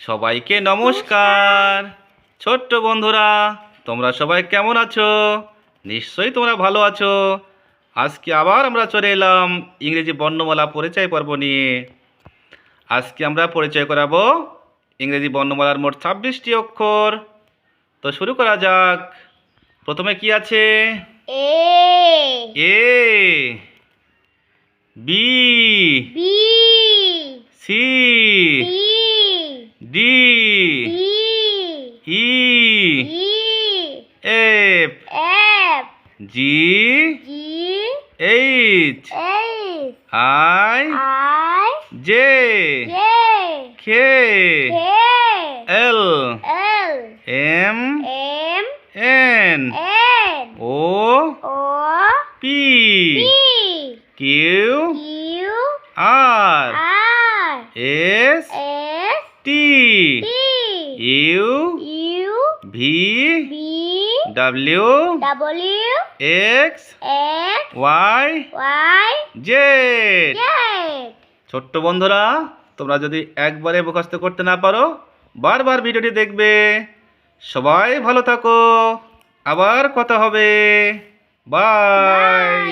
সবাইকে নমস্কার। ছোট্ট বন্ধুরা, তোমরা সবাই কেমন আছো? নিশ্চয়ই তোমরা ভালো আছো। আজকে আবার আমরা চলে এলাম ইংরেজি বর্ণমালা পরিচয় পর্ব নিয়ে। আজকে আমরা পরিচয় করাবো ইংরেজি বর্ণমালার মোট 26টি অক্ষর। তো শুরু করা যাক। প্রথমে কি আছে? A, B, C, D, E, F, G, H, I, J, K, L, M, N, O, P, Q, R, S, T, U, V, W, X, Y, Z. ছোট্ট বন্ধুরা, তোমরা যদি একবারে মুখস্থ করতে না পারো, বারবার ভিডিওটি দেখবে। সবাই ভালো থাকো, আবার কথা হবে। বাই।